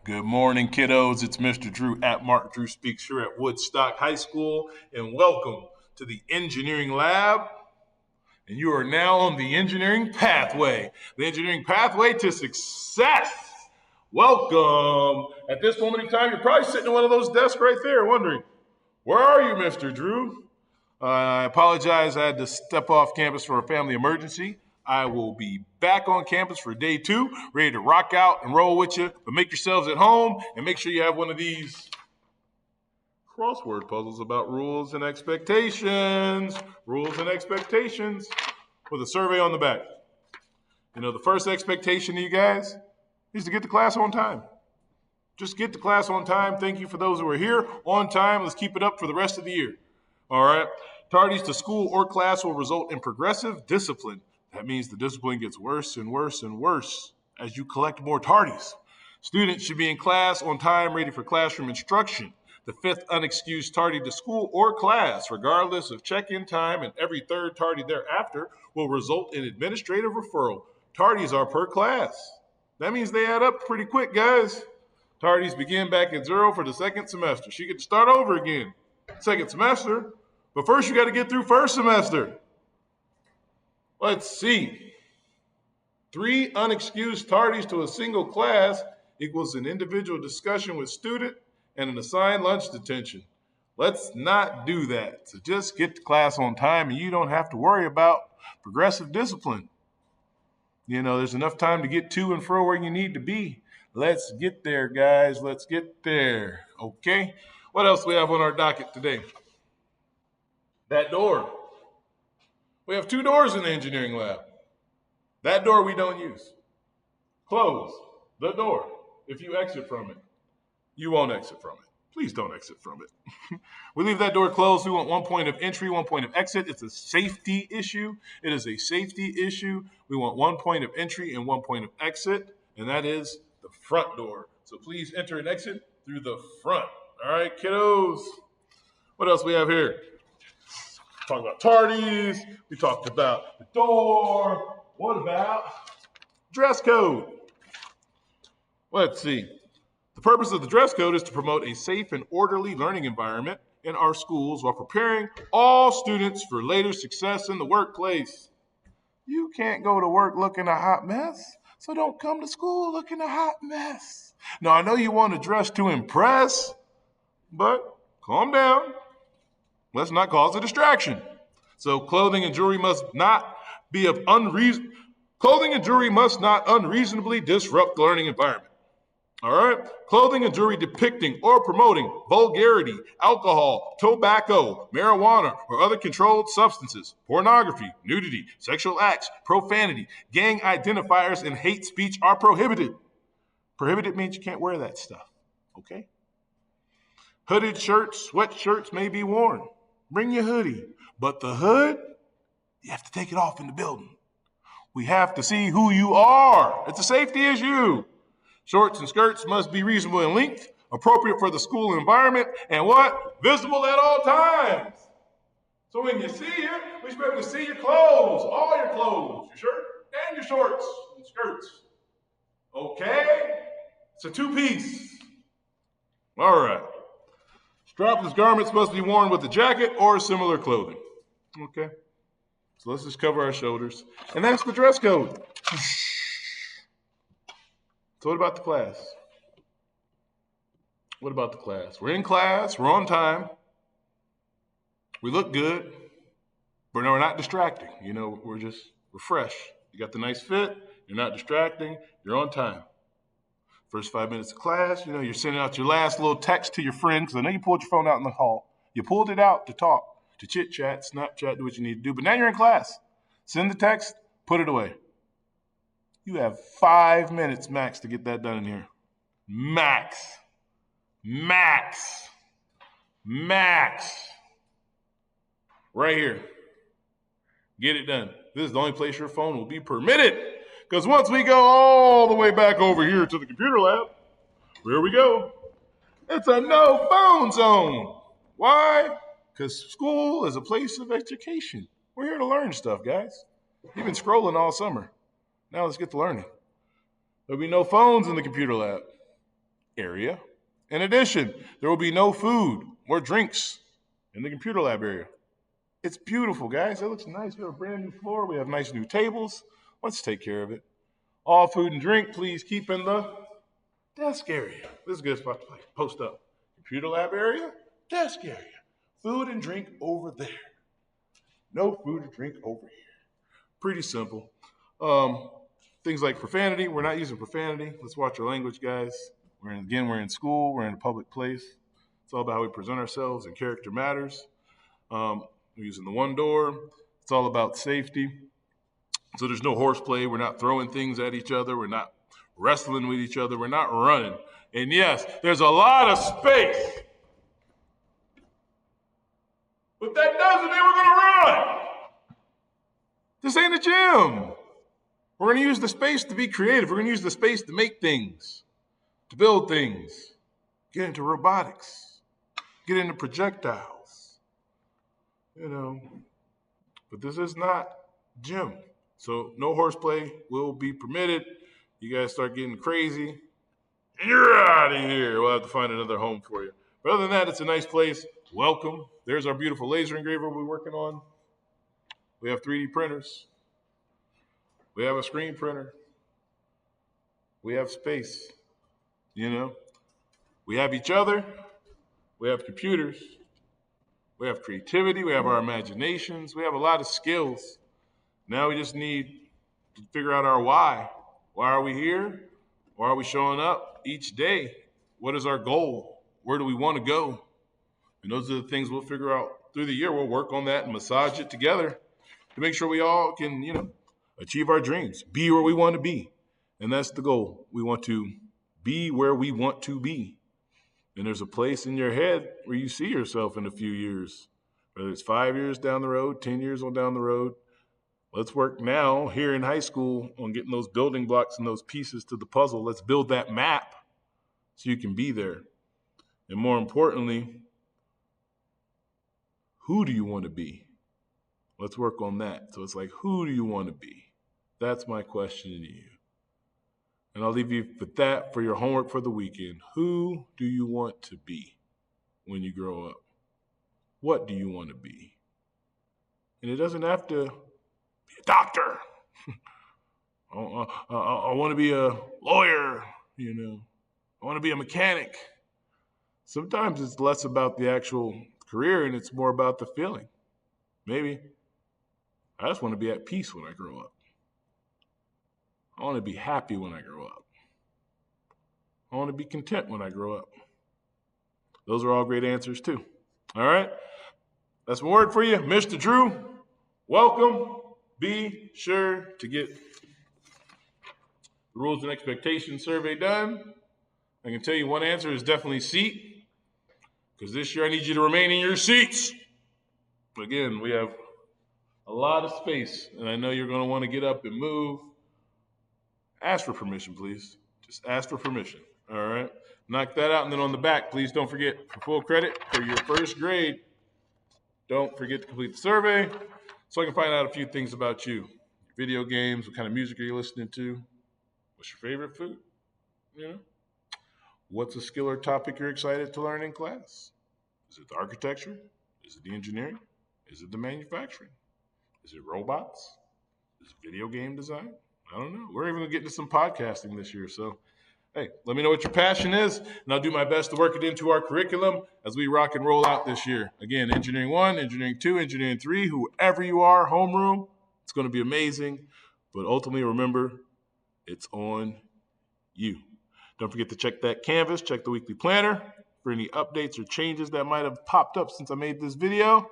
Good morning, kiddos. It's Mr. Drew at Mark Drew Speaks here at Woodstock High School, and welcome to the Engineering Lab. And you are now on the engineering pathway to success. Welcome. At this moment in time, you're probably sitting at one of those desks right there wondering, where are you, Mr. Drew? I apologize. I had to step off campus for a family emergency. I will be back on campus for day 2, ready to rock out and roll with you. But make yourselves at home and make sure you have one of these crossword puzzles about rules and expectations. Rules and expectations with a survey on the back. You know, the first expectation of you guys is to get to class on time. Just get to class on time. Thank you for those who are here on time. Let's keep it up for the rest of the year. All right. Tardies to school or class will result in progressive discipline. That means the discipline gets worse and worse and worse as you collect more tardies. Students should be in class on time, ready for classroom instruction. The 5th unexcused tardy to school or class, regardless of check-in time, and every 3rd tardy thereafter will result in administrative referral. Tardies are per class. That means they add up pretty quick, guys. Tardies begin back at 0 for the 2nd semester. She gets to start over again. 2nd semester. But first, you got to get through 1st semester. Let's see. 3 unexcused tardies to a single class equals an individual discussion with student and an assigned lunch detention. Let's not do that. So just get to class on time and you don't have to worry about progressive discipline. You know, there's enough time to get to and fro where you need to be. Let's get there, guys. Let's get there. Okay? What else do we have on our docket today? That door. We have 2 doors in the engineering lab. That door we don't use. Close the door. If you exit from it, you won't exit from it. Please don't exit from it. We leave that door closed. We want 1 point of entry, 1 point of exit. It's a safety issue. It is a safety issue. We want 1 point of entry and 1 point of exit, and that is the front door. So please enter and exit through the front. All right, kiddos. What else we have here? Talked about tardies. We talked about the door. What about dress code? Let's see. The purpose of the dress code is to promote a safe and orderly learning environment in our schools while preparing all students for later success in the workplace. You can't go to work looking a hot mess, so don't come to school looking a hot mess. Now, I know you want to dress to impress, but calm down. Let's not cause a distraction. So clothing and jewelry must not unreasonably disrupt the learning environment. All right? Clothing and jewelry depicting or promoting vulgarity, alcohol, tobacco, marijuana, or other controlled substances, pornography, nudity, sexual acts, profanity, gang identifiers, and hate speech are prohibited. Prohibited means you can't wear that stuff. Okay? Hooded shirts, sweatshirts may be worn. Bring your hoodie. But the hood, you have to take it off in the building. We have to see who you are. It's a safety issue. Shorts and skirts must be reasonable in length, appropriate for the school environment, and what? Visible at all times. So when you see it, we should be able to see your clothes, all your clothes, your shirt and your shorts and skirts. Okay? It's a 2-piece. All right. Strapless garments must be worn with a jacket or similar clothing. Okay? So let's just cover our shoulders. And that's the dress code. So what about the class? What about the class? We're in class. We're on time. We look good. But we're not distracting. You know, we're fresh. You got the nice fit. You're not distracting. You're on time. First 5 minutes of class, you know, you're sending out your last little text to your friend, because I know you pulled your phone out in the hall. You pulled it out to talk, to chit-chat, Snapchat, do what you need to do. But now you're in class. Send the text, put it away. You have 5 minutes max to get that done in here. Max. Right here. Get it done. This is the only place your phone will be permitted. Because once we go all the way back over here to the computer lab, where we go, it's a no phone zone. Why? Because school is a place of education. We're here to learn stuff, guys. You've been scrolling all summer. Now let's get to learning. There'll be no phones in the computer lab. area. In addition, there will be no food or drinks in the computer lab area. It's beautiful, guys. It looks nice. We have a brand new floor. We have nice new tables. Let's take care of it. All food and drink, please keep in the desk area. This is a good spot to post up. Computer lab area, desk area. Food and drink over there. No food or drink over here. Pretty simple. Things like profanity. We're not using profanity. Let's watch our language, guys. We're in school. We're in a public place. It's all about how we present ourselves, and character matters. We're using the one door. It's all about safety. So there's no horseplay. We're not throwing things at each other. We're not wrestling with each other. We're not running. And yes, there's a lot of space. But that doesn't mean we're going to run. This ain't a gym. We're going to use the space to be creative. We're going to use the space to make things, to build things, get into robotics, get into projectiles, But this is not gym. So no horseplay will be permitted. You guys start getting crazy, you're out of here. We'll have to find another home for you. But other than that, it's a nice place. Welcome. There's our beautiful laser engraver we're working on. We have 3D printers. We have a screen printer. We have space. We have each other. We have computers. We have creativity. We have our imaginations. We have a lot of skills. Now we just need to figure out our why. Why are we here? Why are we showing up each day? What is our goal? Where do we want to go? And those are the things we'll figure out through the year. We'll work on that and massage it together to make sure we all can, achieve our dreams, be where we want to be. And that's the goal. We want to be where we want to be. And there's a place in your head where you see yourself in a few years, whether it's 5 years down the road, 10 years on down the road. Let's work now here in high school on getting those building blocks and those pieces to the puzzle. Let's build that map so you can be there. And more importantly, who do you want to be? Let's work on that. So it's like, who do you want to be? That's my question to you. And I'll leave you with that for your homework for the weekend. Who do you want to be when you grow up? What do you want to be? And it doesn't have to be a doctor. I want to be a lawyer, I want to be a mechanic. Sometimes it's less about the actual career and it's more about the feeling. Maybe I just want to be at peace when I grow up. I want to be happy when I grow up. I want to be content when I grow up. Those are all great answers too. All right? That's my word for you. Mr. Drew, welcome. Be sure to get the rules and expectations survey done. I can tell you one answer is definitely seat, because this year I need you to remain in your seats. But again, we have a lot of space, and I know you're going to want to get up and move. Ask for permission, please. Just ask for permission. All right? Knock that out. And then on the back, please don't forget, for full credit for your first grade, don't forget to complete the survey so I can find out a few things about you. Video games, what kind of music are you listening to? What's your favorite food? What's a skill or topic you're excited to learn in class? Is it the architecture? Is it the engineering? Is it the manufacturing? Is it robots? Is it video game design? I don't know. We're even going to get into some podcasting this year. So, hey, let me know what your passion is, and I'll do my best to work it into our curriculum as we rock and roll out this year. Again, Engineering 1, Engineering 2, Engineering 3, whoever you are, homeroom, it's going to be amazing. But ultimately, remember, it's on you. Don't forget to check that Canvas, check the weekly planner for any updates or changes that might have popped up since I made this video,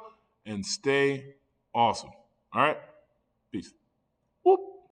and stay awesome. All right? Peace.